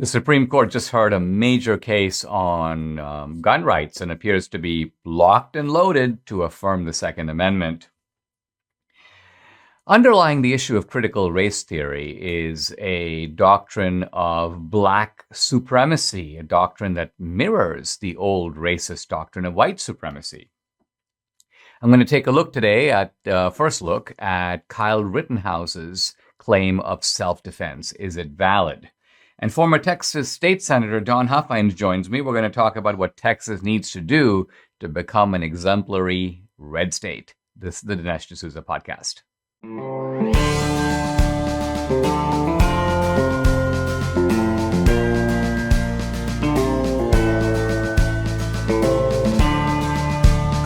The Supreme Court just heard a major case on gun rights and appears to be locked and loaded to affirm the Second Amendment. Underlying the issue of critical race theory is a doctrine of black supremacy, a doctrine that mirrors the old racist doctrine of white supremacy. I'm going to take a look today at, first look at Kyle Rittenhouse's claim of self-defense. Is it valid? And former Texas State Senator Don Huffines joins me. We're going to talk about what Texas needs to do to become an exemplary red state. This is the Dinesh D'Souza podcast.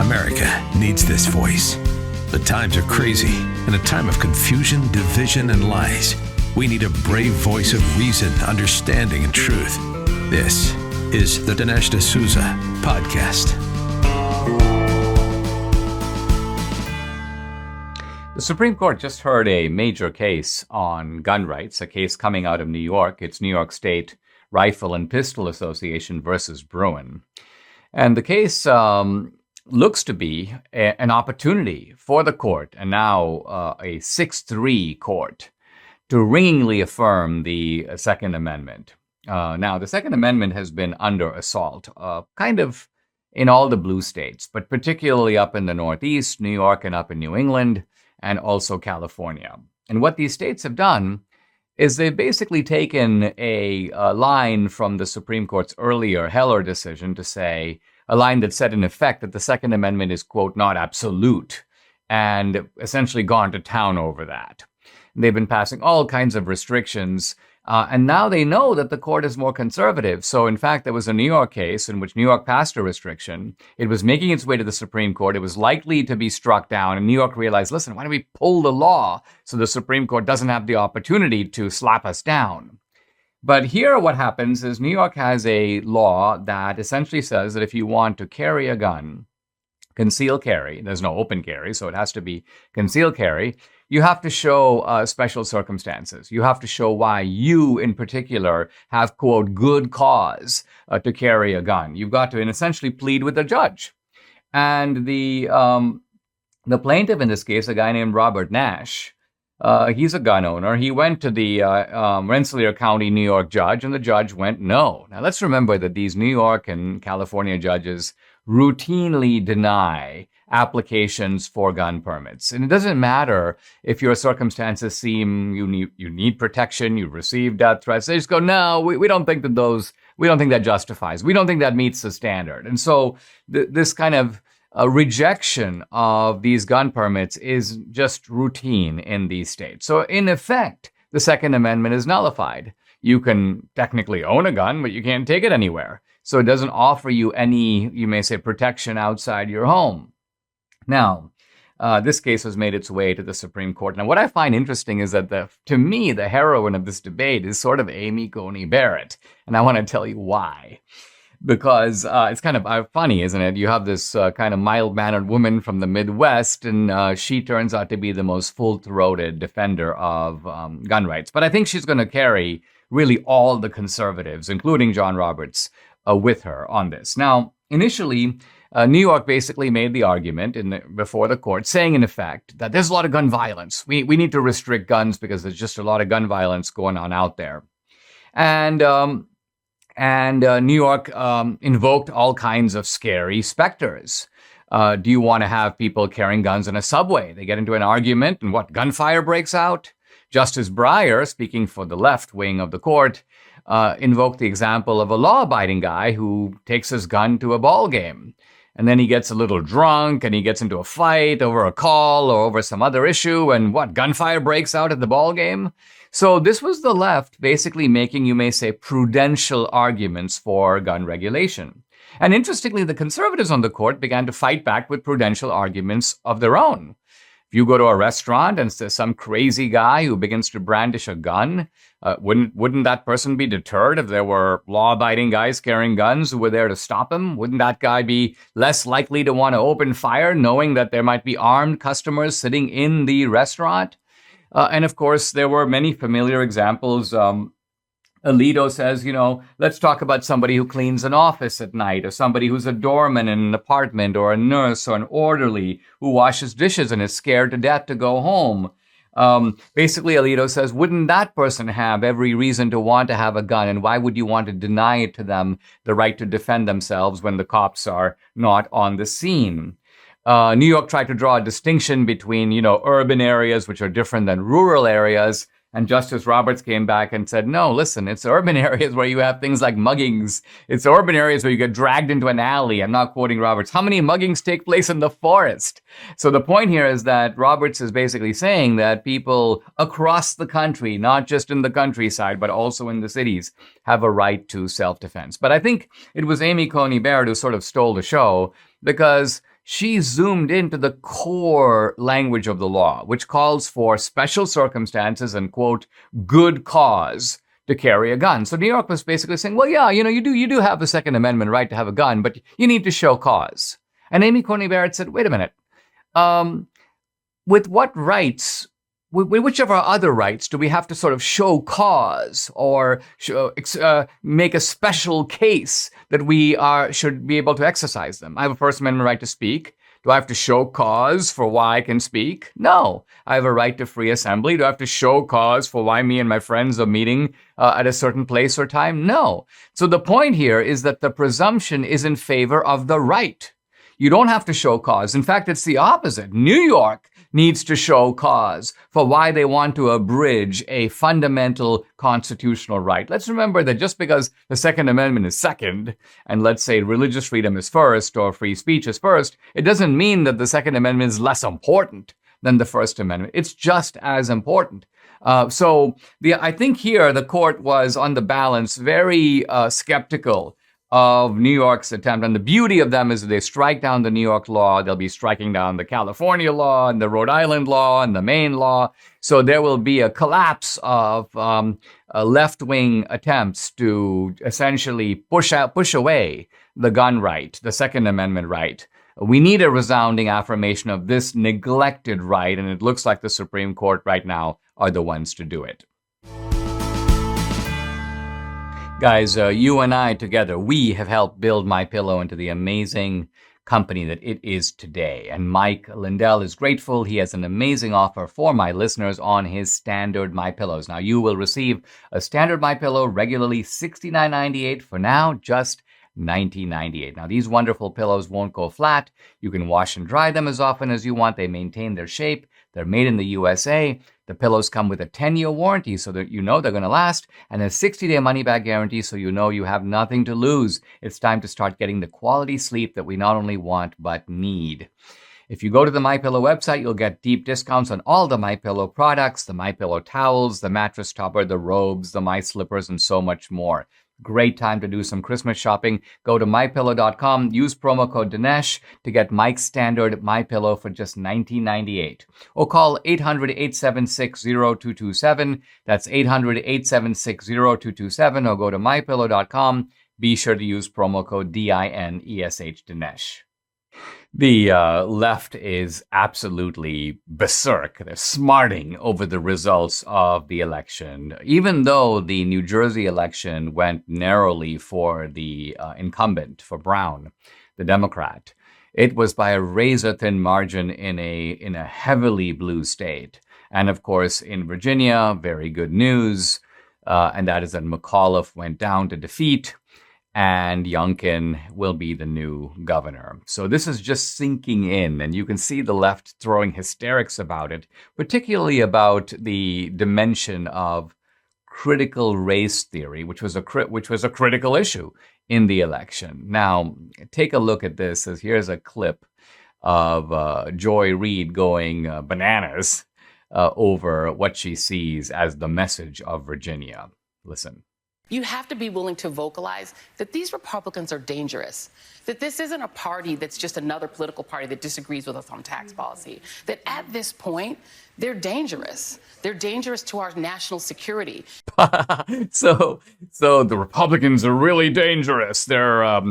America needs this voice. The times are crazy, in a time of confusion, division, and lies. We need a brave voice of reason, understanding, and truth. This is the Dinesh D'Souza podcast. The Supreme Court just heard a major case on gun rights, a case coming out of New York. It's New York State Rifle and Pistol Association versus Bruin. And the case looks to be an opportunity for the court, and now a 6-3 court, to ringingly affirm the Second Amendment. Now, the Second Amendment has been under assault, kind of in all the blue states, but particularly up in the Northeast, New York, and up in New England, and also California. And what these states have done is they've basically taken a line from the Supreme Court's earlier Heller decision to say, a line that said in effect that the Second Amendment is, quote, not absolute, and essentially gone to town over that. They've been passing all kinds of restrictions, and now they know that the court is more conservative. So, in fact, there was a New York case in which New York passed a restriction. It was making its way to the Supreme Court. It was likely to be struck down, and New York realized, listen, why don't we pull the law so the Supreme Court doesn't have the opportunity to slap us down? But here what happens is New York has a law that essentially says that if you want to carry a gun, conceal carry, there's no open carry, so it has to be concealed carry, you have to show special circumstances. You have to show why you, in particular, have, quote, good cause to carry a gun. You've got to essentially plead with the judge. And the plaintiff in this case, a guy named Robert Nash, he's a gun owner. He went to the Rensselaer County, New York judge, and the judge went no. Now, let's remember that these New York and California judges routinely deny applications for gun permits. And it doesn't matter if your circumstances seem you need protection, you've received death threats. They just go, no, we don't think that justifies. We don't think that meets the standard. And so this kind of rejection of these gun permits is just routine in these states. So in effect, the Second Amendment is nullified. You can technically own a gun, but you can't take it anywhere. So it doesn't offer you any, you may say, protection outside your home. Now, this case has made its way to the Supreme Court. Now, what I find interesting is that, to me, the heroine of this debate is sort of Amy Coney Barrett. And I want to tell you why. Because it's kind of funny, isn't it? You have this kind of mild-mannered woman from the Midwest, and she turns out to be the most full-throated defender of gun rights. But I think she's going to carry really all the conservatives, including John Roberts, with her on this. Now, initially, New York basically made the argument before the court, saying in effect that there's a lot of gun violence. We need to restrict guns because there's just a lot of gun violence going on out there. And New York invoked all kinds of scary specters. Do you want to have people carrying guns in a subway? They get into an argument, and gunfire breaks out? Justice Breyer, speaking for the left wing of the court, invoked the example of a law-abiding guy who takes his gun to a ball game. And then he gets a little drunk, and he gets into a fight over a call or over some other issue, and gunfire breaks out at the ball game? So this was the left basically making, you may say, prudential arguments for gun regulation. And interestingly, the conservatives on the court began to fight back with prudential arguments of their own. If you go to a restaurant and there's some crazy guy who begins to brandish a gun, wouldn't that person be deterred if there were law-abiding guys carrying guns who were there to stop him? Wouldn't that guy be less likely to want to open fire, knowing that there might be armed customers sitting in the restaurant? And of course, there were many familiar examples Alito says, let's talk about somebody who cleans an office at night, or somebody who's a doorman in an apartment, or a nurse, or an orderly who washes dishes and is scared to death to go home. Basically, Alito says, wouldn't that person have every reason to want to have a gun? And why would you want to deny it to them the right to defend themselves when the cops are not on the scene? New York tried to draw a distinction between, urban areas, which are different than rural areas. And Justice Roberts came back and said, no, listen, it's urban areas where you have things like muggings. It's urban areas where you get dragged into an alley. I'm not quoting Roberts. How many muggings take place in the forest? So the point here is that Roberts is basically saying that people across the country, not just in the countryside, but also in the cities, have a right to self-defense. But I think it was Amy Coney Barrett who sort of stole the show, because she zoomed into the core language of the law, which calls for special circumstances and, quote, good cause to carry a gun. So New York was basically saying, well, yeah, you do have the Second Amendment right to have a gun, but you need to show cause. And Amy Coney Barrett said, wait a minute, with what rights, which of our other rights do we have to sort of show cause or make a special case that we should be able to exercise them? I have a First Amendment right to speak. Do I have to show cause for why I can speak? No. I have a right to free assembly. Do I have to show cause for why me and my friends are meeting at a certain place or time? No. So the point here is that the presumption is in favor of the right. You don't have to show cause. In fact, it's the opposite. New York needs to show cause for why they want to abridge a fundamental constitutional right. Let's remember that just because the Second Amendment is second, and let's say religious freedom is first or free speech is first, it doesn't mean that the Second Amendment is less important than the First Amendment. It's just as important. I think here the court was, on the balance, very skeptical of New York's attempt. And the beauty of them is that they strike down the New York law, they'll be striking down the California law and the Rhode Island law and the Maine law. So there will be a collapse of left-wing attempts to essentially push away the gun right, the Second Amendment right. We need a resounding affirmation of this neglected right, and it looks like the Supreme Court right now are the ones to do it. Guys, you and I together, we have helped build MyPillow into the amazing company that it is today. And Mike Lindell is grateful. He has an amazing offer for my listeners on his standard MyPillows. Now, you will receive a standard MyPillow regularly $69.98. For now, just $19.98. Now, these wonderful pillows won't go flat. You can wash and dry them as often as you want. They maintain their shape. They're made in the USA. The pillows come with a 10-year warranty so that you know they're going to last, and a 60-day money-back guarantee so you know you have nothing to lose. It's time to start getting the quality sleep that we not only want but need. If you go to the MyPillow website, you'll get deep discounts on all the MyPillow products, the MyPillow towels, the mattress topper, the robes, the My Slippers, and so much more. Great time to do some Christmas shopping. Go to MyPillow.com, use promo code Dinesh to get Mike's standard MyPillow for just $19.98. Or call 800-876-0227. That's 800-876-0227. Or go to MyPillow.com. Be sure to use promo code DINESH, Dinesh. The left is absolutely berserk. They're smarting over the results of the election. Even though the New Jersey election went narrowly for the incumbent, for Brown, the Democrat, it was by a razor-thin margin in a heavily blue state. And of course, in Virginia, very good news, and that is that McAuliffe went down to defeat, and Youngkin will be the new governor. So this is just sinking in, and you can see the left throwing hysterics about it, particularly about the dimension of critical race theory, which was a critical issue in the election. Now, take a look at this. As here's a clip of Joy Reid going bananas over what she sees as the message of Virginia. Listen. You have to be willing to vocalize that these Republicans are dangerous, that this isn't a party that's just another political party that disagrees with us on tax policy, that at this point, they're dangerous. They're dangerous to our national security. So the Republicans are really dangerous. They're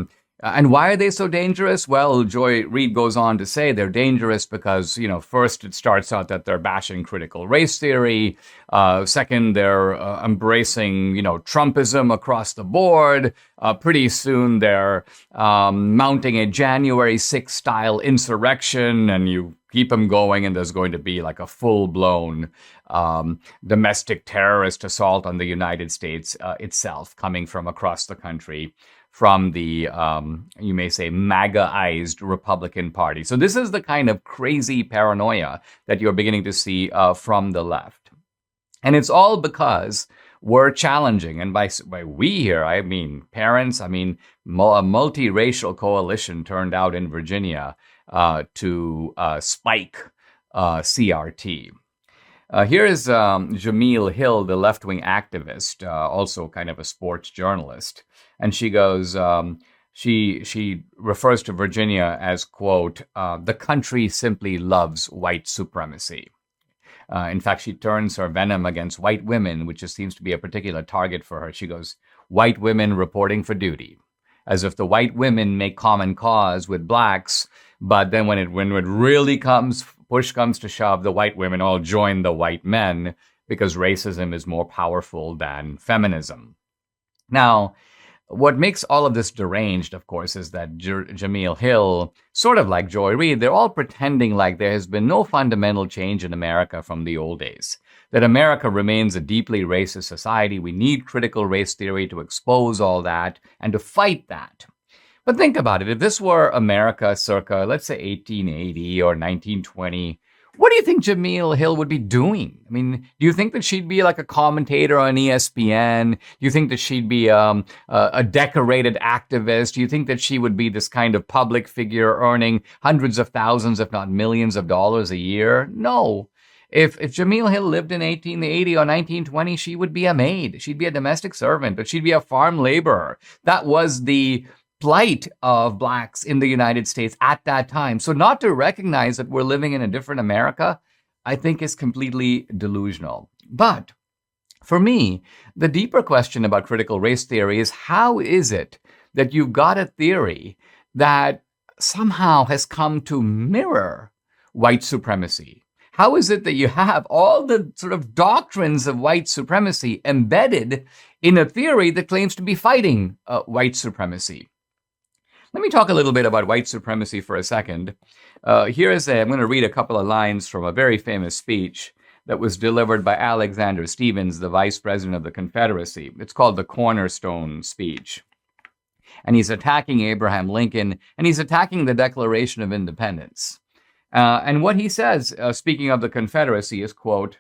And why are they so dangerous? Well, Joy Reid goes on to say they're dangerous because, first it starts out that they're bashing critical race theory. Second, they're embracing, Trumpism across the board. Pretty soon they're mounting a January 6th style insurrection, and you keep them going, and there's going to be like a full-blown domestic terrorist assault on the United States itself coming from across the country, from the, you may say, MAGA-ized Republican Party. So this is the kind of crazy paranoia that you're beginning to see from the left. And it's all because we're challenging, and by we here, I mean parents, I mean a multiracial coalition turned out in Virginia to spike CRT. Here is Jameel Hill, the left-wing activist, also kind of a sports journalist. And she goes, she refers to Virginia as, quote, the country simply loves white supremacy. In fact, she turns her venom against white women, which just seems to be a particular target for her. She goes, white women reporting for duty, as if the white women make common cause with blacks. But then when it really push comes to shove, the white women all join the white men because racism is more powerful than feminism. Now, what makes all of this deranged, of course, is that Jameel Hill, sort of like Joy Reid, they're all pretending like there has been no fundamental change in America from the old days, that America remains a deeply racist society. We need critical race theory to expose all that and to fight that. But think about it. If this were America circa, let's say, 1880 or 1920, what do you think Jameel Hill would be doing? I mean, do you think that she'd be like a commentator on ESPN? Do you think that she'd be a decorated activist? Do you think that she would be this kind of public figure earning hundreds of thousands, if not millions of dollars a year? No. If Jameel Hill lived in 1880 or 1920, she would be a maid. She'd be a domestic servant, but she'd be a farm laborer. That was the plight of blacks in the United States at that time. So not to recognize that we're living in a different America, I think is completely delusional. But for me, the deeper question about critical race theory is, how is it that you've got a theory that somehow has come to mirror white supremacy? How is it that you have all the sort of doctrines of white supremacy embedded in a theory that claims to be fighting white supremacy? Let me talk a little bit about white supremacy for a second. I'm going to read a couple of lines from a very famous speech that was delivered by Alexander Stephens, the Vice President of the Confederacy. It's called the Cornerstone speech. And he's attacking Abraham Lincoln, and he's attacking the Declaration of Independence. And what he says, speaking of the Confederacy, is, quote,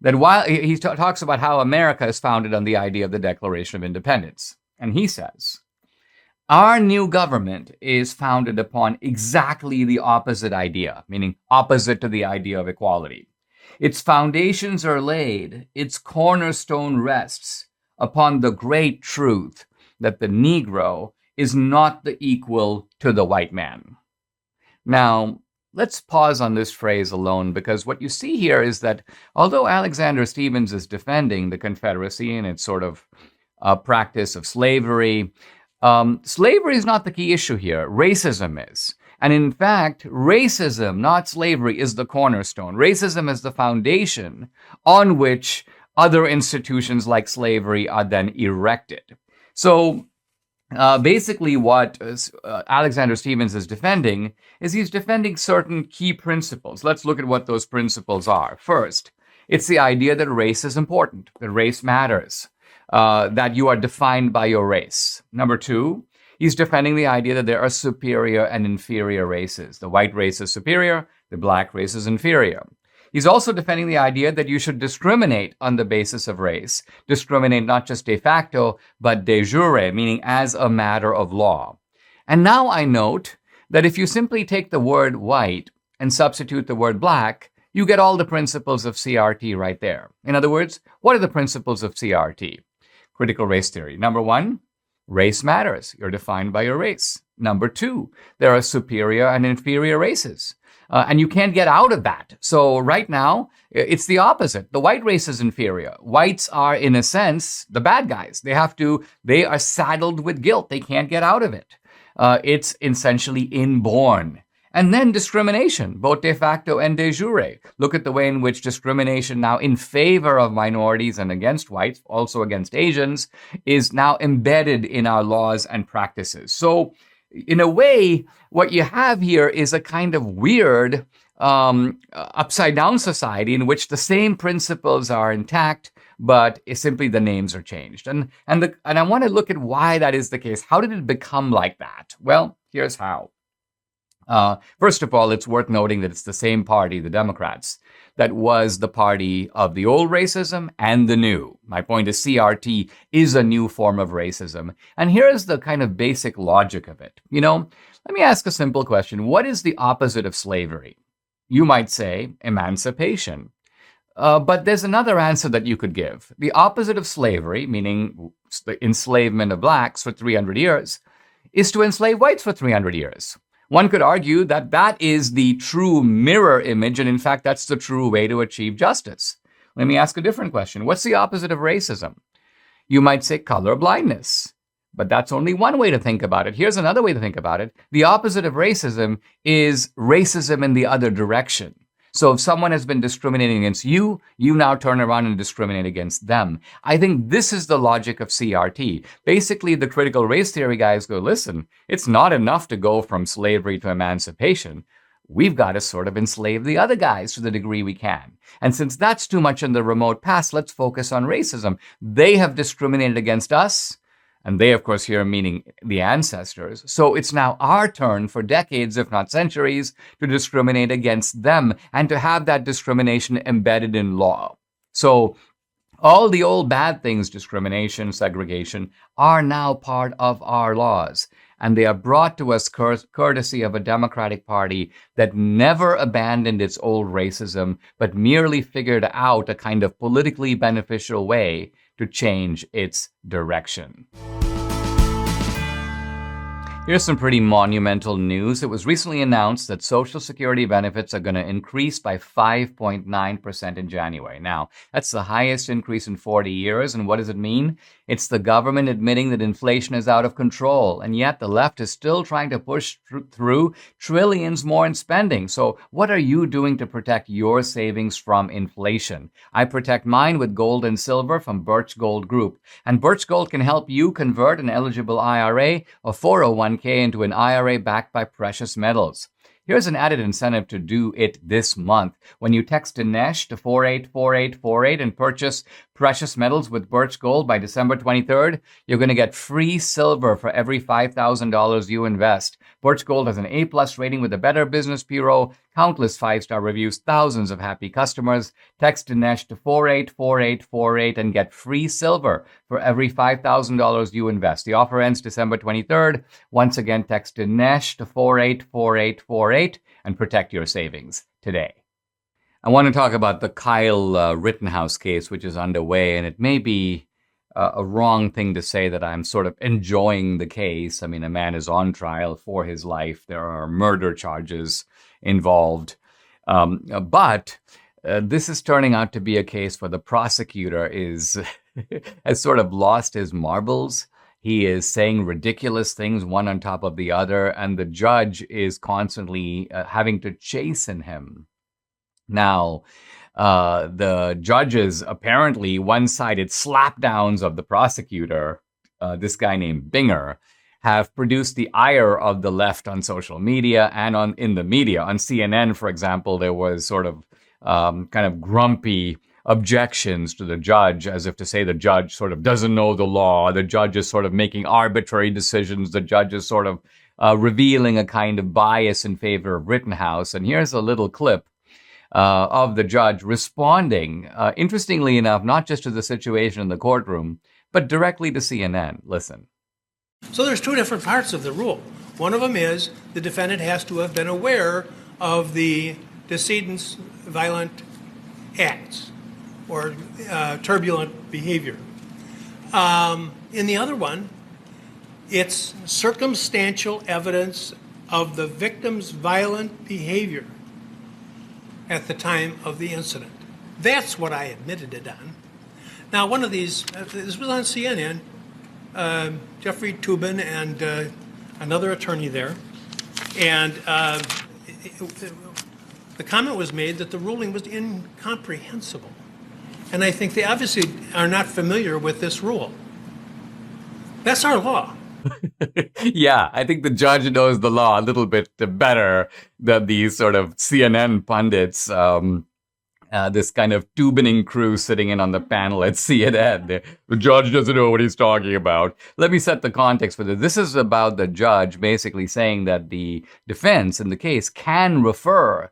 that while he talks about how America is founded on the idea of the Declaration of Independence. And he says, our new government is founded upon exactly the opposite idea, meaning opposite to the idea of equality. Its foundations are laid, its cornerstone rests upon the great truth that the Negro is not the equal to the white man. Now, let's pause on this phrase alone, because what you see here is that although Alexander Stephens is defending the Confederacy and its sort of practice of slavery, slavery is not the key issue here. Racism is. And in fact, racism, not slavery, is the cornerstone. Racism is the foundation on which other institutions like slavery are then erected. So basically what Alexander Stephens is defending is he's defending certain key principles. Let's look at what those principles are. First, it's the idea that race is important, that race matters. That you are defined by your race. Number two, he's defending the idea that there are superior and inferior races. The white race is superior, the black race is inferior. He's also defending the idea that you should discriminate on the basis of race. Discriminate not just de facto, but de jure, meaning as a matter of law. And now I note that if you simply take the word white and substitute the word black, you get all the principles of CRT right there. In other words, what are the principles of CRT? Critical race theory. Number one, race matters. You're defined by your race. Number two, there are superior and inferior races. And you can't get out of that. So right now, it's the opposite. The white race is inferior. Whites are, in a sense, the bad guys. They are saddled with guilt. They can't get out of it. It's essentially inborn. And then discrimination, both de facto and de jure. Look at the way in which discrimination now in favor of minorities and against whites, also against Asians, is now embedded in our laws and practices. So in a way, what you have here is a kind of weird upside down society in which the same principles are intact, but it's simply the names are changed. And I want to look at why that is the case. How did it become like that? Well, here's how. First of all, it's worth noting that it's the same party, the Democrats, that was the party of the old racism and the new. My point is CRT is a new form of racism. And here's the kind of basic logic of it. Let me ask a simple question. What is the opposite of slavery? You might say emancipation. But there's another answer that you could give. The opposite of slavery, meaning the enslavement of blacks for 300 years, is to enslave whites for 300 years. One could argue that that is the true mirror image, and in fact, that's the true way to achieve justice. Let me ask a different question. What's the opposite of racism? You might say color blindness, but that's only one way to think about it. Here's another way to think about it. The opposite of racism is racism in the other direction. So if someone has been discriminating against you, you now turn around and discriminate against them. I think this is the logic of CRT. Basically, the critical race theory guys go, listen, it's not enough to go from slavery to emancipation. We've got to sort of enslave the other guys to the degree we can. And since that's too much in the remote past, let's focus on racism. They have discriminated against us. And they, of course, here meaning the ancestors. So it's now our turn for decades, if not centuries, to discriminate against them and to have that discrimination embedded in law. So all the old bad things, discrimination, segregation, are now part of our laws. And they are brought to us courtesy of a Democratic Party that never abandoned its old racism, but merely figured out a kind of politically beneficial way to change its direction. Here's some pretty monumental news. It was recently announced that Social Security benefits are going to increase by 5.9% in January. Now, that's the highest increase in 40 years. And what does it mean? It's the government admitting that inflation is out of control. And yet the left is still trying to push through trillions more in spending. So what are you doing to protect your savings from inflation? I protect mine with gold and silver from Birch Gold Group. And Birch Gold can help you convert an eligible IRA or 401k into an IRA backed by precious metals. Here's an added incentive to do it this month. When you text Dinesh to 484848 and purchase precious metals with Birch Gold by December 23rd, you're going to get free silver for every $5,000 you invest. Birch Gold has an A+ rating with the Better Business Bureau, countless 5-star reviews, thousands of happy customers. Text Dinesh to 484848 and get free silver for every $5,000 you invest. The offer ends December 23rd. Once again, text Dinesh to 484848 and protect your savings today. I want to talk about the Kyle Rittenhouse case, which is underway, and it may be a wrong thing to say that I'm sort of enjoying the case. I mean, a man is on trial for his life. There are murder charges involved. But this is turning out to be a case where the prosecutor has sort of lost his marbles. He is saying ridiculous things, one on top of the other, and the judge is constantly having to chasten him. Now, the judges apparently one-sided slapdowns of the prosecutor, this guy named Binger, have produced the ire of the left on social media and in the media. On CNN, for example, there was sort of kind of grumpy objections to the judge, as if to say the judge sort of doesn't know the law. The judge is sort of making arbitrary decisions. The judge is sort of revealing a kind of bias in favor of Rittenhouse. And here's a little clip of the judge responding, interestingly enough, not just to the situation in the courtroom, but directly to CNN. Listen. So there's two different parts of the rule. One of them is the defendant has to have been aware of the decedent's violent acts or turbulent behavior. In the other one, it's circumstantial evidence of the victim's violent behavior at the time of the incident. That's what I admitted it on. Now, one of these, this was on CNN, Jeffrey Toobin and another attorney there, and the comment was made that the ruling was incomprehensible. And I think they obviously are not familiar with this rule. That's our law. Yeah, I think the judge knows the law a little bit better than these sort of CNN pundits, this kind of tubining crew sitting in on the panel at CNN. The judge doesn't know what he's talking about. Let me set the context for this. This is about the judge basically saying that the defense in the case can refer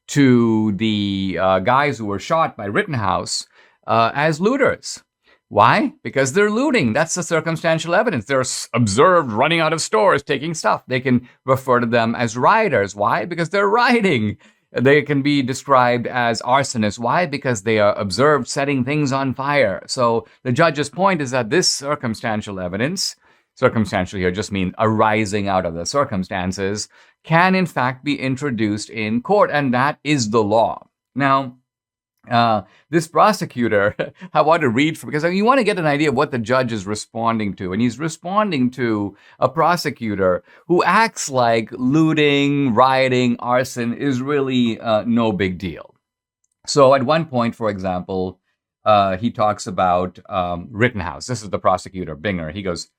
to the guys who were shot by Rittenhouse as looters. Why? Because they're looting. That's the circumstantial evidence. They're observed running out of stores, taking stuff. They can refer to them as rioters. Why? Because they're rioting. They can be described as arsonists. Why? Because they are observed setting things on fire. So the judge's point is that this circumstantial evidence, circumstantial here just means arising out of the circumstances, can in fact be introduced in court, and that is the law. Now, this prosecutor, I want to read from, because you want to get an idea of what the judge is responding to. And he's responding to a prosecutor who acts like looting, rioting, arson is really no big deal. So at one point, for example, he talks about Rittenhouse. This is the prosecutor, Binger. He goes,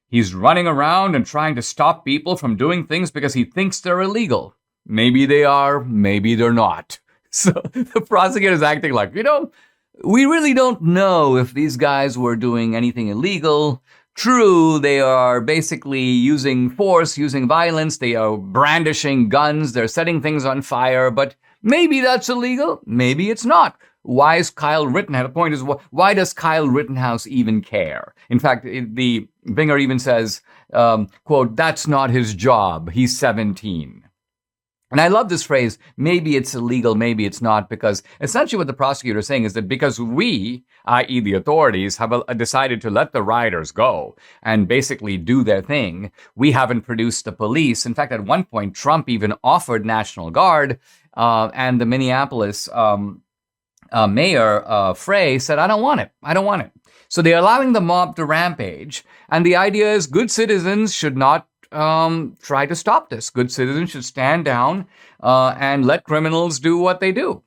he's running around and trying to stop people from doing things because he thinks they're illegal. Maybe they are, maybe they're not. So the prosecutor is acting like, we really don't know if these guys were doing anything illegal. True, they are basically using force, using violence. They are brandishing guns. They're setting things on fire. But maybe that's illegal. Maybe it's not. Why is Kyle Rittenhouse? The point is, why does Kyle Rittenhouse even care? In fact, the Binger even says, quote, that's not his job. He's 17. And I love this phrase, maybe it's illegal, maybe it's not, because essentially what the prosecutor is saying is that because we, i.e. the authorities, have decided to let the rioters go and basically do their thing, we haven't produced the police. In fact, at one point, Trump even offered National Guard, and the Minneapolis mayor, Frey, said, I don't want it. I don't want it. So they're allowing the mob to rampage. And the idea is good citizens should not try to stop this. Good citizens should stand down and let criminals do what they do.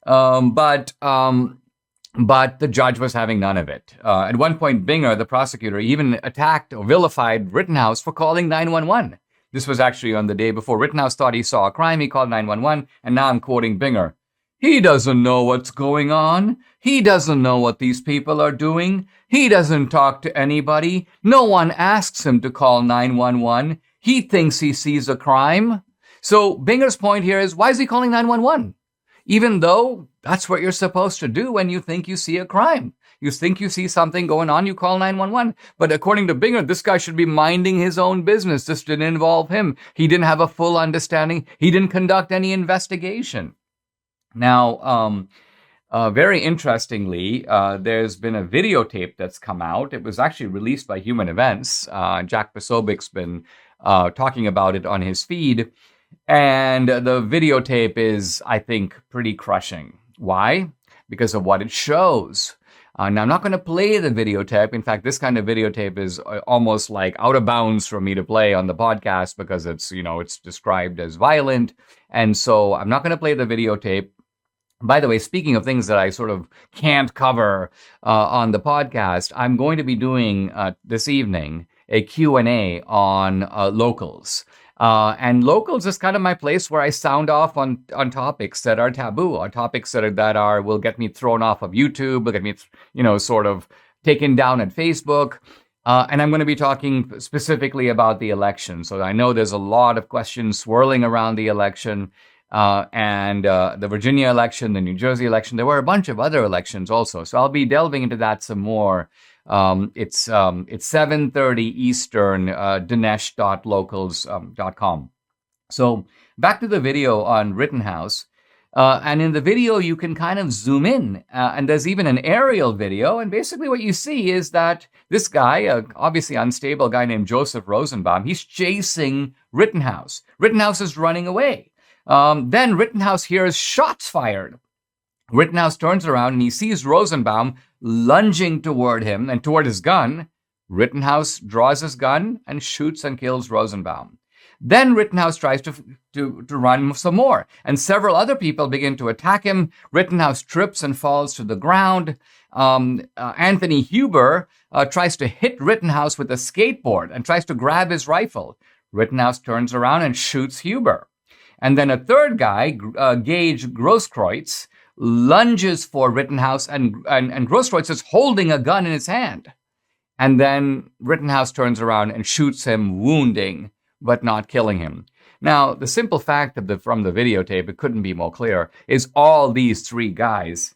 But the judge was having none of it. At one point, Binger, the prosecutor, even attacked or vilified Rittenhouse for calling 911. This was actually on the day before Rittenhouse thought he saw a crime. He called 911. And now I'm quoting Binger. He doesn't know what's going on. He doesn't know what these people are doing. He doesn't talk to anybody. No one asks him to call 911. He thinks he sees a crime. So Binger's point here is, why is he calling 911? Even though that's what you're supposed to do when you think you see a crime. You think you see something going on, you call 911. But according to Binger, this guy should be minding his own business. This didn't involve him. He didn't have a full understanding. He didn't conduct any investigation. Now, very interestingly, there's been a videotape that's come out. It was actually released by Human Events. Jack Posobiec's been talking about it on his feed. And the videotape is, I think, pretty crushing. Why? Because of what it shows. Now, I'm not going to play the videotape. In fact, this kind of videotape is almost like out of bounds for me to play on the podcast because it's, it's described as violent. And so I'm not going to play the videotape. By the way, speaking of things that I sort of can't cover on the podcast, I'm going to be doing this evening a Q&A on locals. And locals is kind of my place where I sound off on topics that are taboo, or topics that will get me thrown off of YouTube, will get me, sort of taken down at Facebook. And I'm going to be talking specifically about the election. So I know there's a lot of questions swirling around the election. And the Virginia election, the New Jersey election. There were a bunch of other elections also. So I'll be delving into that some more. It's 7:30 Eastern, Dinesh.locals.com. So back to the video on Rittenhouse. And in the video, you can kind of zoom in. And there's even an aerial video. And basically what you see is that this guy, obviously unstable guy named Joseph Rosenbaum, he's chasing Rittenhouse. Rittenhouse is running away. Then Rittenhouse hears shots fired. Rittenhouse turns around and he sees Rosenbaum lunging toward him and toward his gun. Rittenhouse draws his gun and shoots and kills Rosenbaum. Then Rittenhouse tries to run some more, and several other people begin to attack him. Rittenhouse trips and falls to the ground. Anthony Huber tries to hit Rittenhouse with a skateboard and tries to grab his rifle. Rittenhouse turns around and shoots Huber. And then a third guy, Gage Grosskreutz, lunges for Rittenhouse, and Grosskreutz is holding a gun in his hand. And then Rittenhouse turns around and shoots him, wounding but not killing him. Now, the simple fact from the videotape, it couldn't be more clear, is all these three guys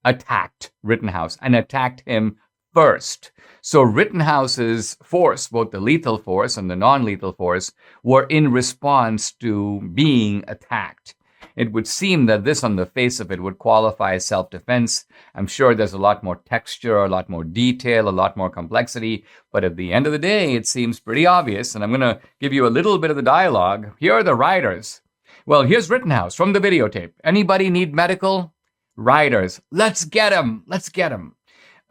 attacked Rittenhouse and attacked him first. So Rittenhouse's force, both the lethal force and the non-lethal force, were in response to being attacked. It would seem that this, on the face of it, would qualify as self-defense. I'm sure there's a lot more texture, a lot more detail, a lot more complexity. But at the end of the day, it seems pretty obvious. And I'm going to give you a little bit of the dialogue. Here are the writers. Well, here's Rittenhouse from the videotape. Anybody need medical? Writers, let's get him. Let's get him.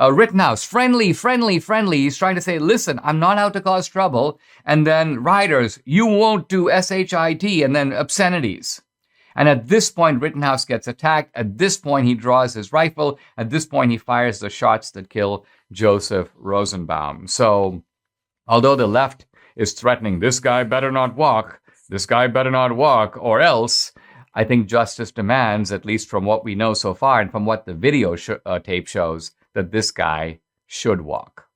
Rittenhouse, friendly. He's trying to say, listen, I'm not out to cause trouble. And then writers, you won't do shit, and then obscenities. And at this point, Rittenhouse gets attacked. At this point, he draws his rifle. At this point, he fires the shots that kill Joseph Rosenbaum. So, although the left is threatening, this guy better not walk, or else, I think justice demands, at least from what we know so far and from what the video tape shows, that this guy should walk.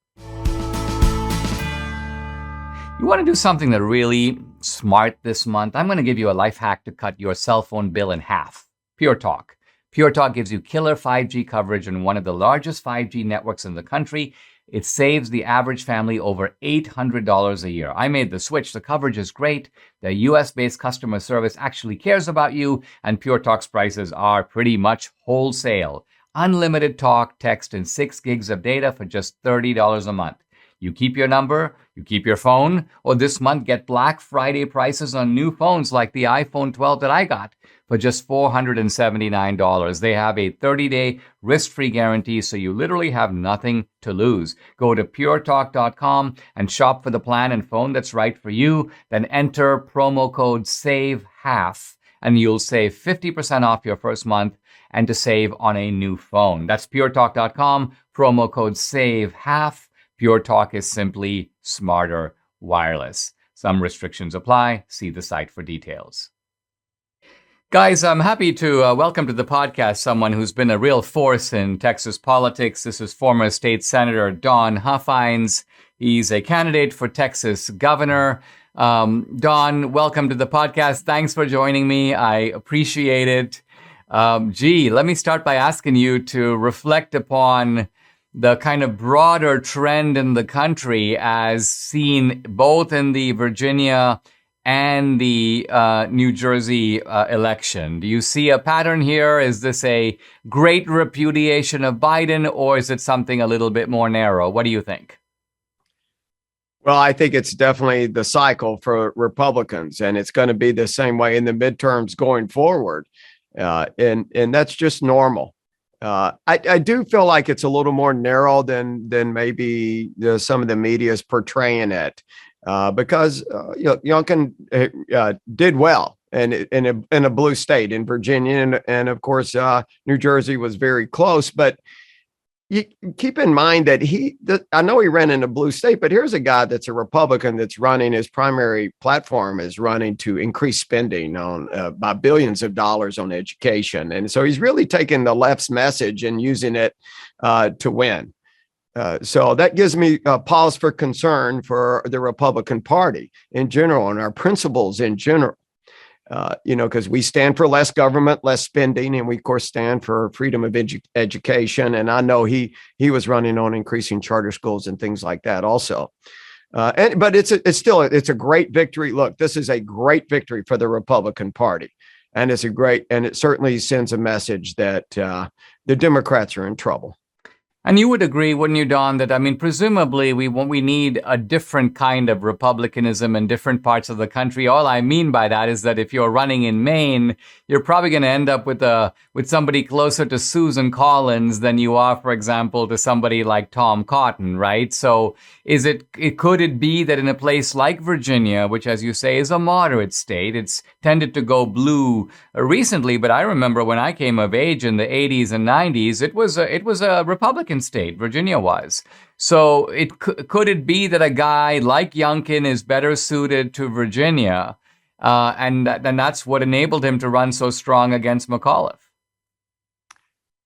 You want to do something that really smart this month? I'm going to give you a life hack to cut your cell phone bill in half. Pure Talk. Pure Talk gives you killer 5G coverage in one of the largest 5G networks in the country. It saves the average family over $800 a year. I made the switch. The coverage is great. The US-based customer service actually cares about you, and Pure Talk's prices are pretty much wholesale. Unlimited talk, text, and 6 gigs of data for just $30 a month. You keep your number, you keep your phone, or this month get Black Friday prices on new phones like the iPhone 12 that I got for just $479. They have a 30-day risk-free guarantee, so you literally have nothing to lose. Go to puretalk.com and shop for the plan and phone that's right for you. Then enter promo code SAVEHALF, and you'll save 50% off your first month and to save on a new phone. That's puretalk.com, promo code SAVEHALF. Pure Talk is simply smarter wireless. Some restrictions apply. See the site for details. Guys, I'm happy to welcome to the podcast someone who's been a real force in Texas politics. This is former state senator Don Huffines. He's a candidate for Texas governor. Don, welcome to the podcast. Thanks for joining me. I appreciate it. Let me start by asking you to reflect upon the kind of broader trend in the country as seen both in the Virginia and the New Jersey election. Do you see a pattern here? Is this a great repudiation of Biden, or is it something a little bit more narrow? What do you think? Well, I think it's definitely the cycle for Republicans, and it's going to be the same way in the midterms going forward. And that's just normal. I do feel like it's a little more narrow than maybe some of the media is portraying it, because Youngkin did well in a blue state in Virginia, and of course New Jersey was very close. But you keep in mind that I know he ran in a blue state, but here's a guy that's a Republican that's running, his primary platform is running to increase spending on by billions of dollars on education. And so he's really taking the left's message and using it to win. So that gives me a pause for concern for the Republican Party in general and our principles in general. Because we stand for less government, less spending, and we, of course, stand for freedom of education. And I know he was running on increasing charter schools and things like that also. But it's a great victory. Look, this is a great victory for the Republican Party. And it certainly sends a message that the Democrats are in trouble. And you would agree, wouldn't you, Don, that, I mean, presumably we need a different kind of republicanism in different parts of the country. All I mean by that is that if you're running in Maine, you're probably going to end up with somebody closer to Susan Collins than you are, for example, to somebody like Tom Cotton, right? So could it be that in a place like Virginia, which, as you say, is a moderate state, it's tended to go blue recently, but I remember when I came of age in the 80s and 90s, it was a Republican state. Virginia was. So could it be that a guy like Youngkin is better suited to Virginia, and that's what enabled him to run so strong against McAuliffe?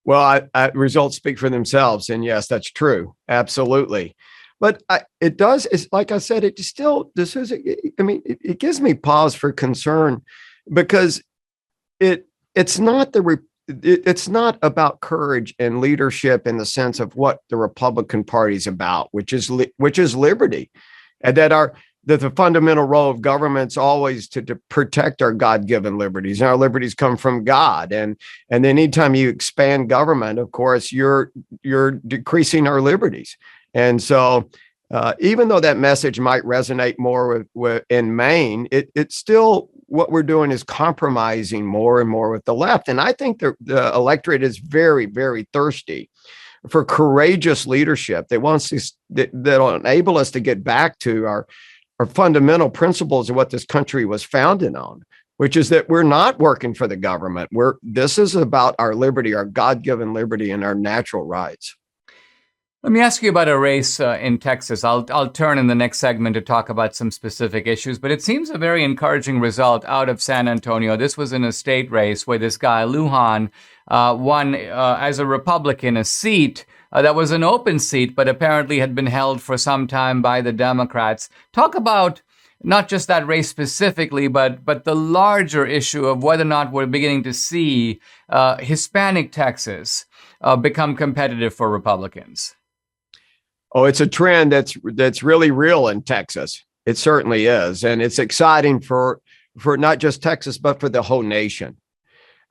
Well, results speak for themselves, and yes, that's true, absolutely. But it's like I said, it still, it gives me pause for concern, because it's not about courage and leadership in the sense of what the Republican Party is about, which is liberty, and that the fundamental role of government's always to protect our God-given liberties, and our liberties come from God. And anytime you expand government, of course, you're decreasing our liberties. And so, even though that message might resonate more with in Maine, it's still, what we're doing is compromising more and more with the left. And I think the electorate is very, very thirsty for courageous leadership that'll enable us to get back to our fundamental principles of what this country was founded on, which is that we're not working for the government. This is about our liberty, our God-given liberty, and our natural rights. Let me ask you about a race in Texas. I'll turn in the next segment to talk about some specific issues, but it seems a very encouraging result out of San Antonio. This was in a state race where this guy, Lujan, won as a Republican a seat that was an open seat, but apparently had been held for some time by the Democrats. Talk about not just that race specifically, but the larger issue of whether or not we're beginning to see Hispanic Texas become competitive for Republicans. Oh, it's a trend that's really real in Texas. It certainly is. And it's exciting for not just Texas, but for the whole nation.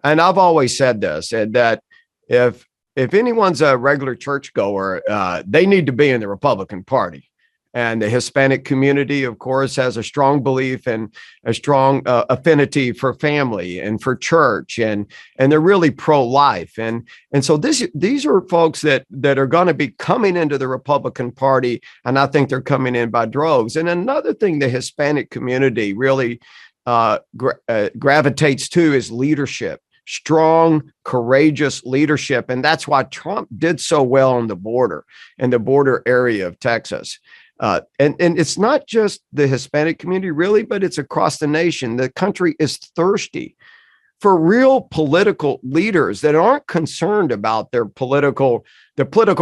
And I've always said this, that if anyone's a regular churchgoer, they need to be in the Republican Party. And the Hispanic community, of course, has a strong belief and a strong affinity for family and for church, and they're really pro-life. And so these are folks that are going to be coming into the Republican Party, and I think they're coming in by droves. And another thing the Hispanic community really gravitates to is leadership. Strong, courageous leadership. And that's why Trump did so well on the border, in the border area of Texas. And it's not just the Hispanic community, really, but it's across the nation. The country is thirsty for real political leaders that aren't concerned about the political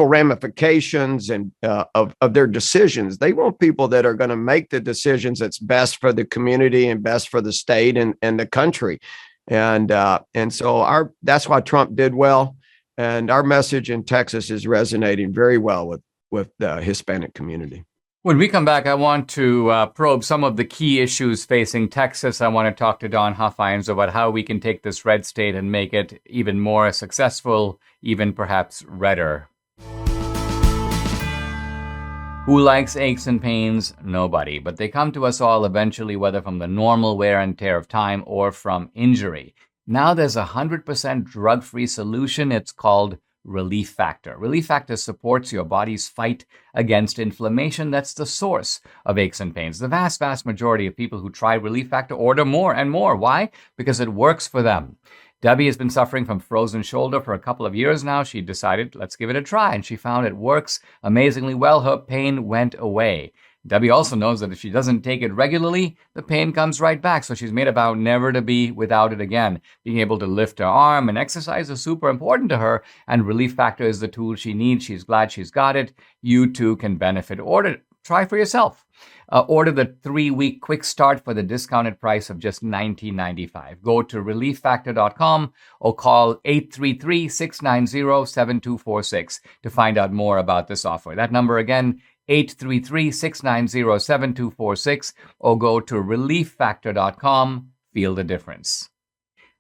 ramifications and of their decisions. They want people that are going to make the decisions that's best for the community and best for the state and the country. And so that's why Trump did well. And our message in Texas is resonating very well with the Hispanic community. When we come back, I want to probe some of the key issues facing Texas. I want to talk to Don Huffines about how we can take this red state and make it even more successful, even perhaps redder. Who likes aches and pains? Nobody. But they come to us all eventually, whether from the normal wear and tear of time or from injury. Now there's a 100% drug-free solution. It's called Relief Factor. Relief Factor supports your body's fight against inflammation that's the source of aches and pains. The vast, vast majority of people who try Relief Factor order more and more. Why? Because it works for them. Debbie has been suffering from frozen shoulder for a couple of years now. She decided, let's give it a try, and she found it works amazingly well. Her pain went away. Debbie also knows that if she doesn't take it regularly, the pain comes right back. So she's made a vow never to be without it again. Being able to lift her arm and exercise is super important to her, and Relief Factor is the tool she needs. She's glad she's got it. You too can benefit. Try for yourself. Order the 3-week quick start for the discounted price of just $19.95. Go to relieffactor.com or call 833-690-7246 to find out more about this offer. That number again, 833-690-7246, or go to relieffactor.com. Feel the difference.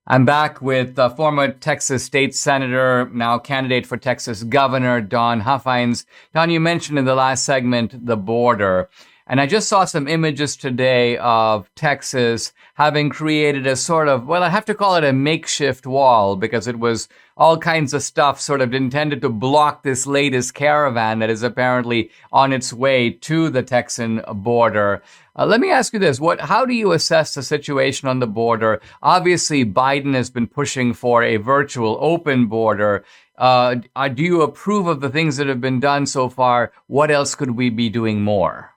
I'm back with former Texas state senator, now candidate for Texas governor, Don Huffines. Don, you mentioned in the last segment the border. And I just saw some images today of Texas having created a sort of, well, I have to call it a makeshift wall, because it was all kinds of stuff sort of intended to block this latest caravan that is apparently on its way to the Texan border. Let me ask you this. How do you assess the situation on the border? Obviously, Biden has been pushing for a virtual open border. Do you approve of the things that have been done so far? What else could we be doing more?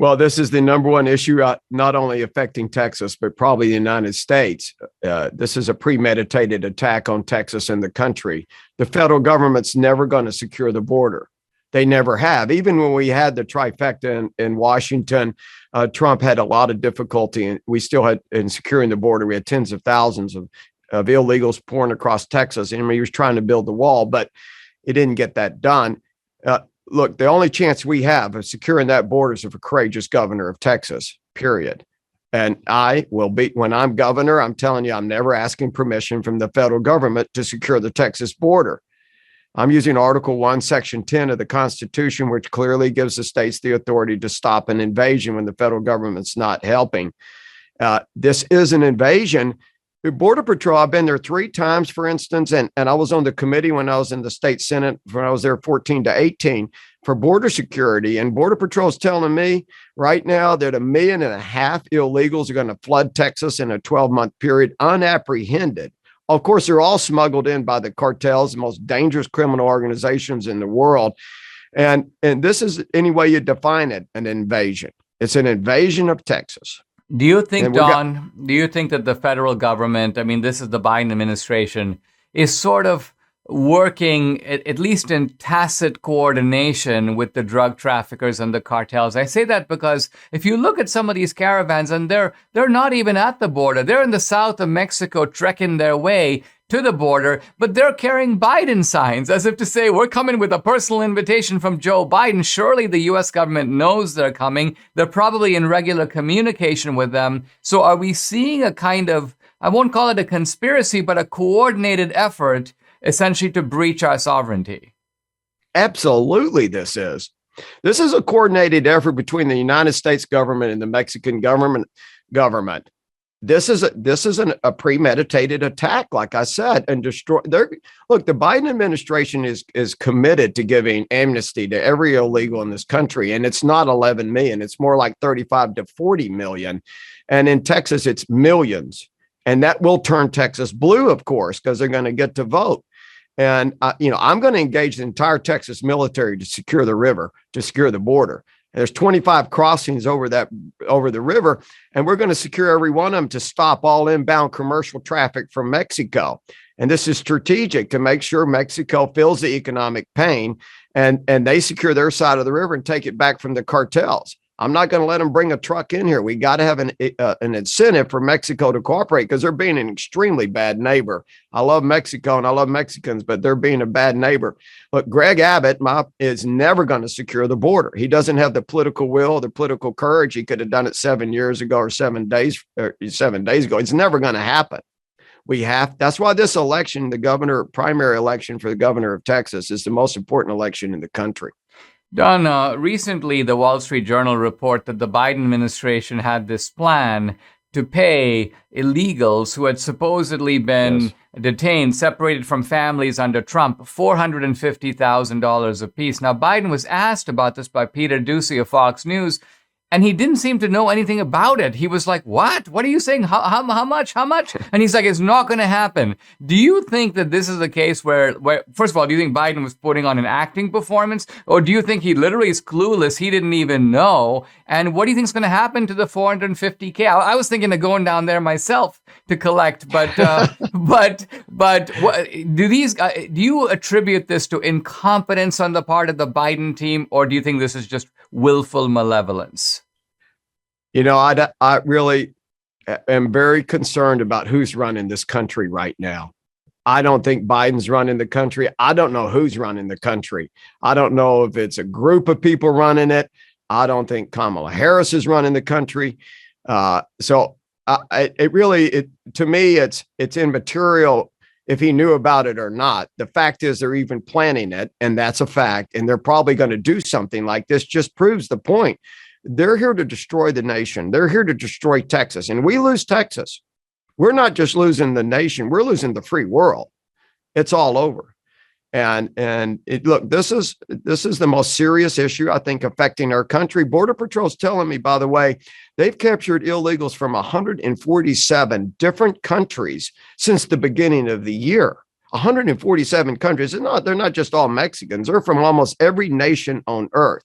Well, this is the number one issue, not only affecting Texas, but probably the United States. This is a premeditated attack on Texas and the country. The federal government's never going to secure the border. They never have. Even when we had the trifecta in Washington, Trump had a lot of difficulty, and we still had in securing the border. We had tens of thousands of illegals pouring across Texas, and he was trying to build the wall, but he didn't get that done. Look, the only chance we have of securing that border is of a courageous governor of Texas, period. And I will be, when I'm governor, I'm telling you, I'm never asking permission from the federal government to secure the Texas border. I'm using Article 1, Section 10 of the Constitution, which clearly gives the states the authority to stop an invasion when the federal government's not helping. This is an invasion. The Border Patrol, I've been there 3 times, for instance, and I was on the committee when I was in the state Senate, when I was there 14 to 18 for border security. And Border Patrol is telling me right now that 1.5 million illegals are going to flood Texas in a 12-month period, unapprehended. Of course, they're all smuggled in by the cartels, the most dangerous criminal organizations in the world. And this is, any way you define it, an invasion. It's an invasion of Texas. Do you think, Don, do you think that the federal government, I mean, this is the Biden administration, is sort of working, at least in tacit coordination with the drug traffickers and the cartels? I say that because if you look at some of these caravans, and they're not even at the border, they're in the south of Mexico trekking their way to the border, but they're carrying Biden signs as if to say, we're coming with a personal invitation from Joe Biden. Surely the U.S. government knows they're coming. They're probably in regular communication with them. So are we seeing a kind of, I won't call it a conspiracy, but a coordinated effort essentially to breach our sovereignty? Absolutely, this is a coordinated effort between the United States government and the Mexican government. This is a premeditated attack, like I said, and destroy. Look, the Biden administration is committed to giving amnesty to every illegal in this country, and it's not 11 million; it's more like 35 to 40 million, and in Texas, it's millions, and that will turn Texas blue, of course, because they're going to get to vote. And I'm going to engage the entire Texas military to secure the river, to secure the border. There's 25 crossings over the river, and we're going to secure every one of them to stop all inbound commercial traffic from Mexico. And this is strategic to make sure Mexico feels the economic pain, and they secure their side of the river and take it back from the cartels. I'm not going to let them bring a truck in here. We got to have an incentive for Mexico to cooperate, because they're being an extremely bad neighbor. I love Mexico and I love Mexicans, but they're being a bad neighbor. Look, Greg Abbott is never going to secure the border. He doesn't have the political will, the political courage. He could have done it 7 years ago or 7 days ago. It's never going to happen. That's why this election, the primary election for the governor of Texas, is the most important election in the country. Don, recently the Wall Street Journal report that the Biden administration had this plan to pay illegals who had supposedly been detained, separated from families under Trump, $450,000 apiece. Now, Biden was asked about this by Peter Doocy of Fox News, and he didn't seem to know anything about it. He was like, what? What are you saying? How much? How much? And he's like, it's not going to happen. Do you think that this is a case where, first of all, do you think Biden was putting on an acting performance? Or do you think he literally is clueless? He didn't even know. And what do you think is going to happen to the $450K? I was thinking of going down there myself to collect, but do you attribute this to incompetence on the part of the Biden team, or do you think this is just willful malevolence? I really am very concerned about who's running this country right now. I don't think Biden's running the country. I don't know who's running the country. I don't know if it's a group of people running it. I don't think Kamala Harris is running the country. So To me, it's immaterial if he knew about it or not. The fact is they're even planning it, and that's a fact. And they're probably going to do something like this. Just proves the point. They're here to destroy the nation. They're here to destroy Texas. And we lose Texas, we're not just losing the nation, we're losing the free world. It's all over. Look, this is the most serious issue, I think, affecting our country. Border Patrol's telling me, by the way, they've captured illegals from 147 different countries since the beginning of the year. 147 countries. They're not just all Mexicans. They're from almost every nation on earth.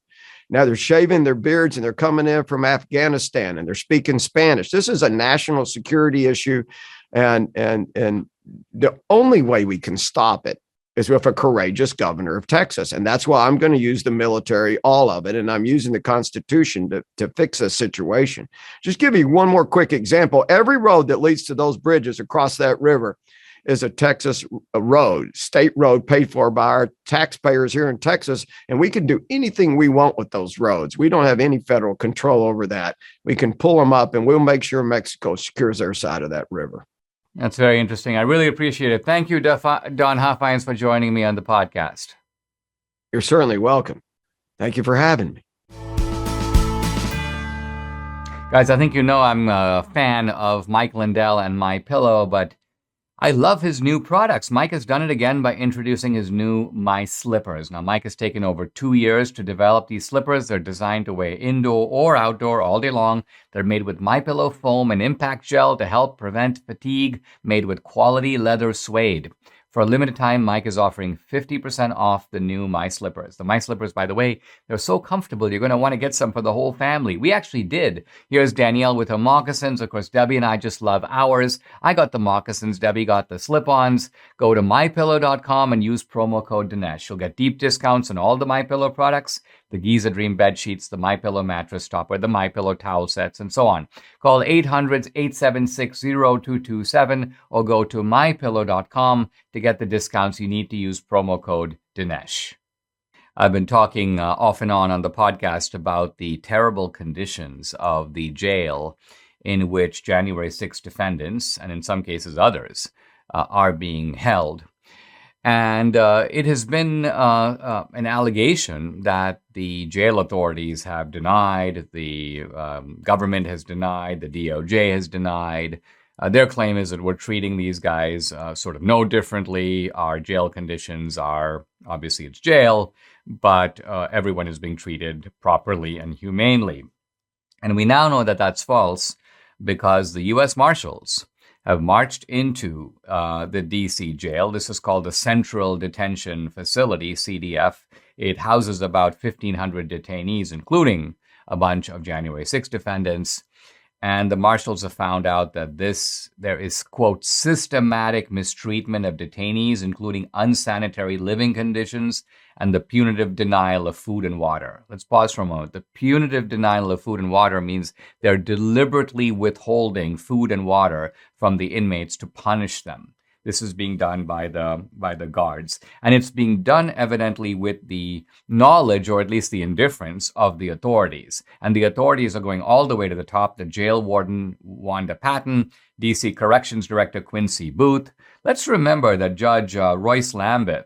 Now they're shaving their beards and they're coming in from Afghanistan and they're speaking Spanish. This is a national security issue. And the only way we can stop it is with a courageous governor of Texas. And that's why I'm going to use the military, all of it. And I'm using the Constitution to fix this situation. Just give you one more quick example. Every road that leads to those bridges across that river is a Texas road, state road paid for by our taxpayers here in Texas. And we can do anything we want with those roads. We don't have any federal control over that. We can pull them up and we'll make sure Mexico secures their side of that river. That's very interesting. I really appreciate it. Thank you, Don Huffines, for joining me on the podcast. You're certainly welcome. Thank you for having me. Guys, I think you know I'm a fan of Mike Lindell and MyPillow, but I love his new products. Mike has done it again by introducing his new My Slippers. Now, Mike has taken over 2 years to develop these slippers. They're designed to wear indoor or outdoor all day long. They're made with MyPillow foam and impact gel to help prevent fatigue, made with quality leather suede. For a limited time, Mike is offering 50% off the new My Slippers. The My Slippers, by the way, they're so comfortable, you're going to want to get some for the whole family. We actually did. Here's Danielle with her moccasins. Of course, Debbie and I just love ours. I got the moccasins. Debbie got the slip-ons. Go to MyPillow.com and use promo code Dinesh. You'll get deep discounts on all the MyPillow products, the Giza Dream bed sheets, the MyPillow mattress topper, the MyPillow towel sets, and so on. Call 800-876-0227 or go to MyPillow.com to get the discounts you need to use promo code Dinesh. I've been talking off and on the podcast about the terrible conditions of the jail in which January 6 defendants, and in some cases others, are being held. And it has been an allegation that the jail authorities have denied, the government has denied, the DOJ has denied. Their claim is that we're treating these guys sort of no differently. Our jail conditions are, obviously it's jail, but everyone is being treated properly and humanely. And we now know that that's false because the U.S. Marshals have marched into the D.C. jail. This is called the Central Detention Facility, CDF. It houses about 1,500 detainees, including a bunch of January 6 defendants. And the marshals have found out that there is, quote, systematic mistreatment of detainees, including unsanitary living conditions and the punitive denial of food and water. Let's pause for a moment. The punitive denial of food and water means they're deliberately withholding food and water from the inmates to punish them. This is being done by the guards. And it's being done evidently with the knowledge, or at least the indifference, of the authorities. And the authorities are going all the way to the top. The jail warden, Wanda Patton, DC Corrections Director Quincy Booth. Let's remember that Judge Royce Lamberth,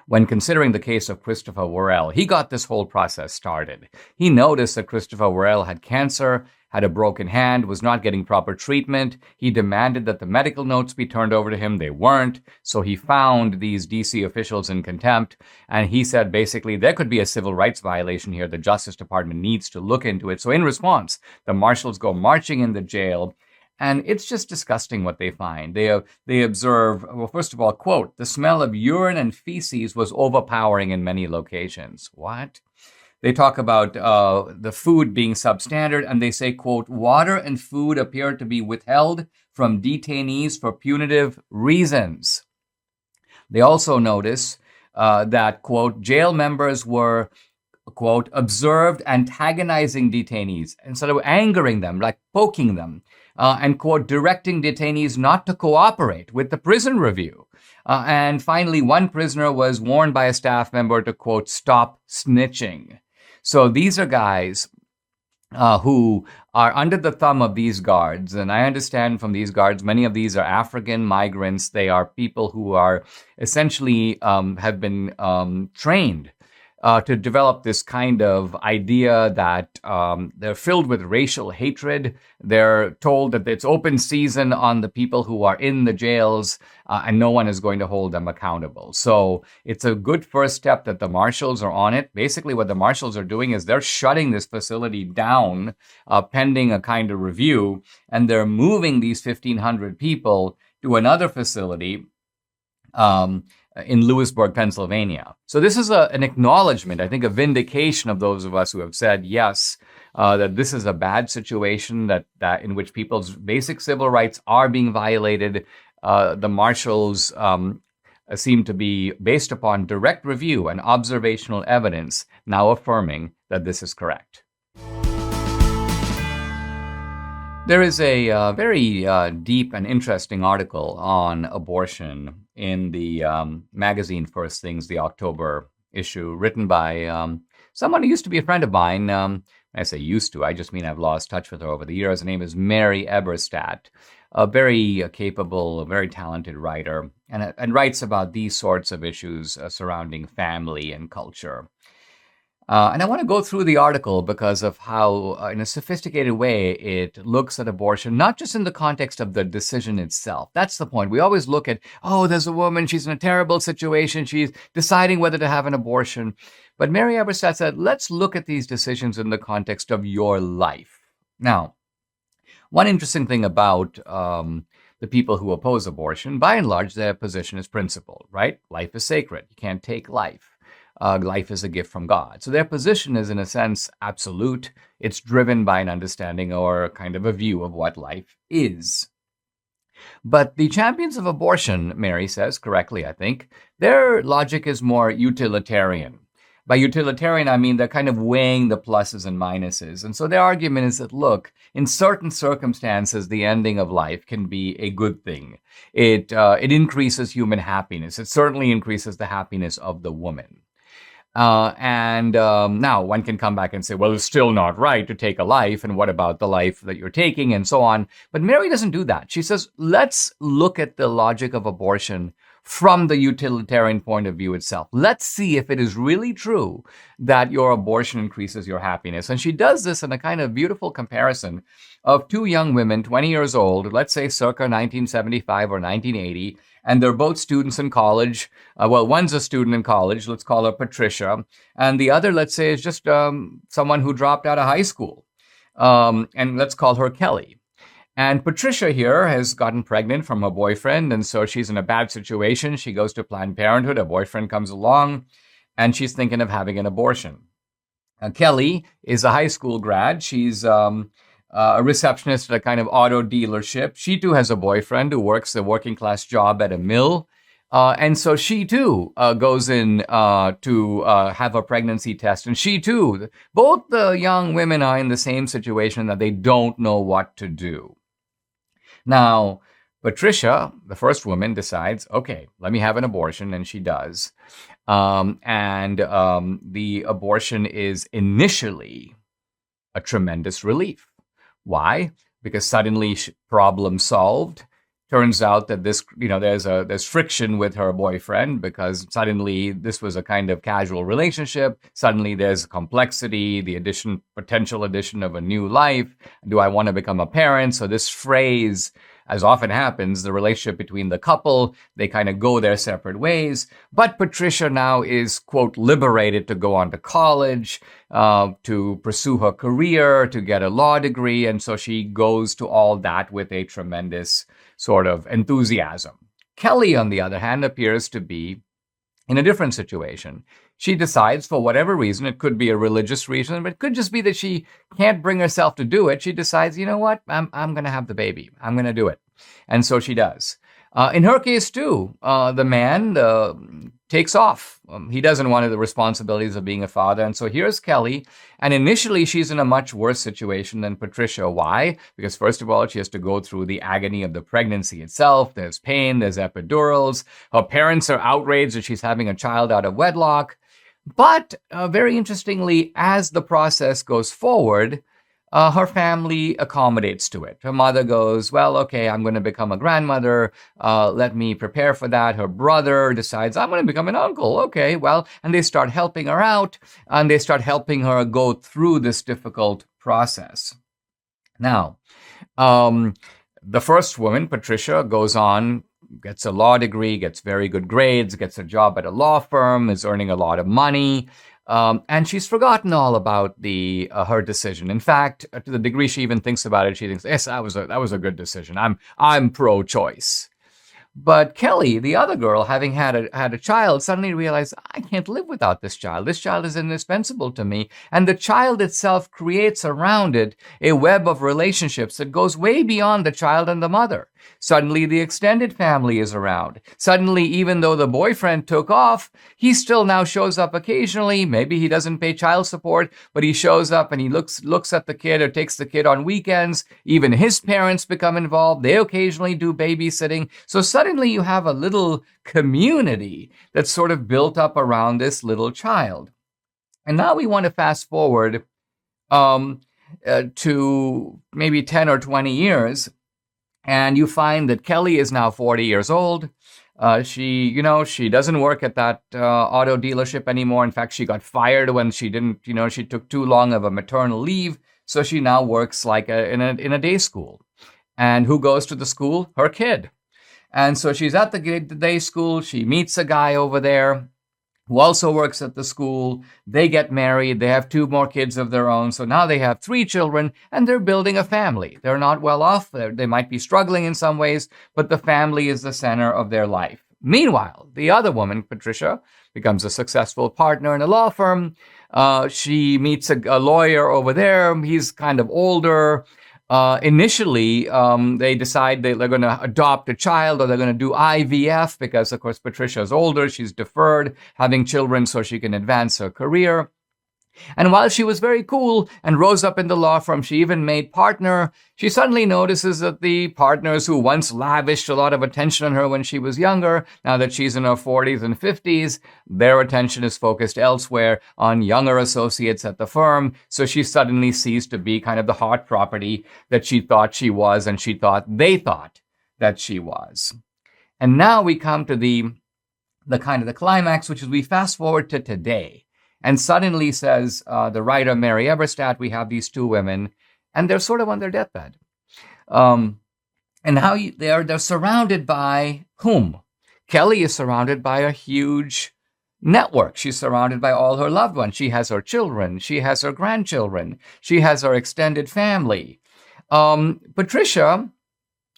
when considering the case of Christopher Worrell, he got this whole process started. He noticed that Christopher Worrell had cancer, had a broken hand, was not getting proper treatment. He demanded that the medical notes be turned over to him. They weren't. So he found these DC officials in contempt. And he said, basically, there could be a civil rights violation here. The Justice Department needs to look into it. So in response, the marshals go marching in the jail. And it's just disgusting what they find. They observe, well, first of all, quote, the smell of urine and feces was overpowering in many locations. What? They talk about the food being substandard, and they say, quote, water and food appear to be withheld from detainees for punitive reasons. They also notice that, quote, jail members were, quote, observed antagonizing detainees instead of angering them, like poking them, and, quote, directing detainees not to cooperate with the prison review. And finally, one prisoner was warned by a staff member to, quote, stop snitching. So these are guys who are under the thumb of these guards. And I understand from these guards, many of these are African migrants. They are people who are essentially have been trained to develop this kind of idea that they're filled with racial hatred. They're told that it's open season on the people who are in the jails, and no one is going to hold them accountable. So it's a good first step that the marshals are on it. Basically, what the marshals are doing is they're shutting this facility down pending a kind of review, and they're moving these 1,500 people to another facility in Lewisburg, Pennsylvania. So this is an acknowledgement, I think a vindication of those of us who have said, yes, that this is a bad situation, that in which people's basic civil rights are being violated. The marshals seem to be, based upon direct review and observational evidence, now affirming that this is correct. There is a very deep and interesting article on abortion in the magazine First Things, the October issue, written by someone who used to be a friend of mine. I say used to, I just mean I've lost touch with her over the years. Her name is Mary Eberstadt, a very capable, very talented writer, and writes about these sorts of issues surrounding family and culture. And I want to go through the article because of how, in a sophisticated way, it looks at abortion, not just in the context of the decision itself. That's the point. We always look at, oh, there's a woman, she's in a terrible situation, she's deciding whether to have an abortion. But Mary Eberstadt said, let's look at these decisions in the context of your life. Now, one interesting thing about the people who oppose abortion, by and large, their position is principled, right? Life is sacred. You can't take life. Life is a gift from God. So their position is, in a sense, absolute. It's driven by an understanding or kind of a view of what life is. But the champions of abortion, Mary says, correctly, I think, their logic is more utilitarian. By utilitarian, I mean they're kind of weighing the pluses and minuses. And so their argument is that, look, in certain circumstances, the ending of life can be a good thing. It increases human happiness. It certainly increases the happiness of the woman. Now one can come back and say, well, it's still not right to take a life, and what about the life that you're taking, and so on. But Mary doesn't do that. She says, let's look at the logic of abortion from the utilitarian point of view itself. Let's see if it is really true that your abortion increases your happiness. And she does this in a kind of beautiful comparison of two young women, 20 years old, let's say circa 1975 or 1980, and they're both students in college. Well, one's a student in college, let's call her Patricia, and the other, let's say, is just someone who dropped out of high school, and let's call her Kelly. And Patricia here has gotten pregnant from her boyfriend, and so she's in a bad situation. She goes to Planned Parenthood, her boyfriend comes along, and she's thinking of having an abortion. Kelly is a high school grad. She's a receptionist at a kind of auto dealership. She too has a boyfriend who works a working class job at a mill. And so she too goes in to have a pregnancy test. And she too, both the young women are in the same situation that they don't know what to do. Now, Patricia, the first woman, decides, okay, let me have an abortion. And she does. The abortion is initially a tremendous relief. Why? Because suddenly problem solved. Turns out that this, there's friction with her boyfriend because suddenly this was a kind of casual relationship. Suddenly there's complexity, the potential addition of a new life. Do I want to become a parent? So this phrase, as often happens, the relationship between the couple, they kind of go their separate ways. But Patricia now is, quote, liberated to go on to college, to pursue her career, to get a law degree. And so she goes to all that with a tremendous sort of enthusiasm. Kelly, on the other hand, appears to be in a different situation. She decides, for whatever reason, it could be a religious reason, but it could just be that she can't bring herself to do it. She decides, you know what, I'm going to have the baby. I'm going to do it. And so she does. In her case, too, the man takes off. He doesn't want the responsibilities of being a father. And so here's Kelly. And initially, she's in a much worse situation than Patricia. Why? Because first of all, she has to go through the agony of the pregnancy itself. There's pain, there's epidurals. Her parents are outraged that she's having a child out of wedlock. But very interestingly, as the process goes forward, her family accommodates to it. Her mother goes, well, okay, I'm going to become a grandmother. Let me prepare for that. Her brother decides, I'm going to become an uncle. Okay, well, and they start helping her out, and they start helping her go through this difficult process. Now, the first woman, Patricia, goes on, gets a law degree, gets very good grades, gets a job at a law firm, is earning a lot of money. And she's forgotten all about her decision. In fact, to the degree she even thinks about it, she thinks, yes, that was a good decision. I'm pro-choice. But Kelly, the other girl, having had a child, suddenly realized, I can't live without this child. This child is indispensable to me. And the child itself creates around it a web of relationships that goes way beyond the child and the mother. Suddenly, the extended family is around. Suddenly, even though the boyfriend took off, he still now shows up occasionally. Maybe he doesn't pay child support, but he shows up and he looks at the kid or takes the kid on weekends. Even his parents become involved. They occasionally do babysitting. So suddenly you have a little community that's sort of built up around this little child. And now we want to fast forward to maybe 10 or 20 years. And you find that Kelly is now 40 years old. She doesn't work at that auto dealership anymore. In fact, she got fired when she took too long of a maternal leave. So she now works like in a day school. And who goes to the school? Her kid. And so she's at the day school. She meets a guy over there who also works at the school. They get married. They have 2 more kids of their own. So now they have 3 children, and they're building a family. They're not well off. They might be struggling in some ways, but the family is the center of their life. Meanwhile, the other woman, Patricia, becomes a successful partner in a law firm. She meets a lawyer over there. He's kind of older. Initially, they decide they're going to adopt a child, or they're going to do IVF because, of course, Patricia's older. She's deferred having children so she can advance her career. And while she was very cool and rose up in the law firm, she even made partner, she suddenly notices that the partners who once lavished a lot of attention on her when she was younger, now that she's in her 40s and 50s, their attention is focused elsewhere on younger associates at the firm. So she suddenly ceased to be kind of the hot property that she thought she was, and they thought that she was. And now we come to the kind of the climax, which is we fast forward to today. And suddenly, says the writer Mary Eberstadt, we have these 2 women, and they're sort of on their deathbed. And how they're surrounded by whom? Kelly is surrounded by a huge network. She's surrounded by all her loved ones. She has her children. She has her grandchildren. She has her extended family. Patricia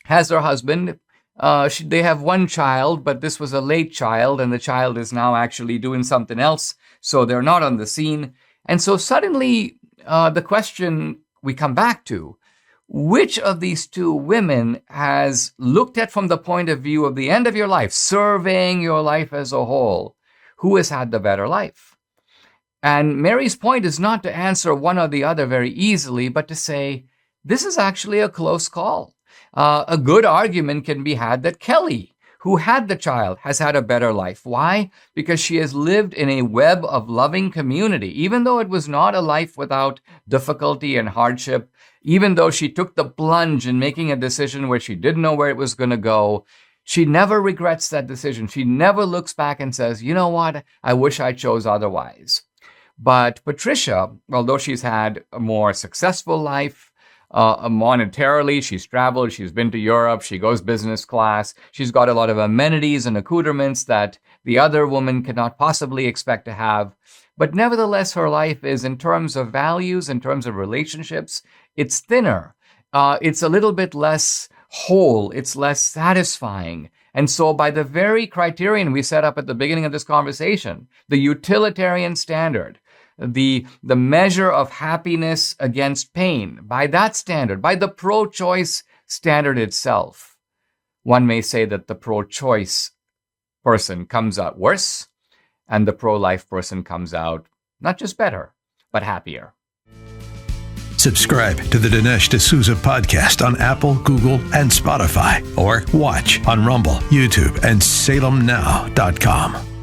has her husband. They have 1 child, but this was a late child, and the child is now actually doing something else, so they're not on the scene. And so suddenly, the question we come back to, which of these 2 women has looked at from the point of view of the end of your life, surveying your life as a whole, who has had the better life? And Mary's point is not to answer one or the other very easily, but to say, this is actually a close call. A good argument can be had that Kelly, who had the child, has had a better life. Why? Because she has lived in a web of loving community. Even though it was not a life without difficulty and hardship, even though she took the plunge in making a decision where she didn't know where it was going to go, she never regrets that decision. She never looks back and says, you know what, I wish I chose otherwise. But Patricia, although she's had a more successful life, monetarily, she's traveled, she's been to Europe, she goes business class, she's got a lot of amenities and accoutrements that the other woman cannot possibly expect to have. But nevertheless, her life is, in terms of values, in terms of relationships, it's thinner. It's a little bit less whole. It's less satisfying. And so by the very criterion we set up at the beginning of this conversation, the utilitarian standard, the measure of happiness against pain, by that standard, by the pro-choice standard itself, one may say that the pro-choice person comes out worse, and the pro-life person comes out not just better, but happier. Subscribe to the Dinesh D'Souza podcast on Apple, Google, and Spotify, or watch on Rumble, YouTube, and SalemNow.com.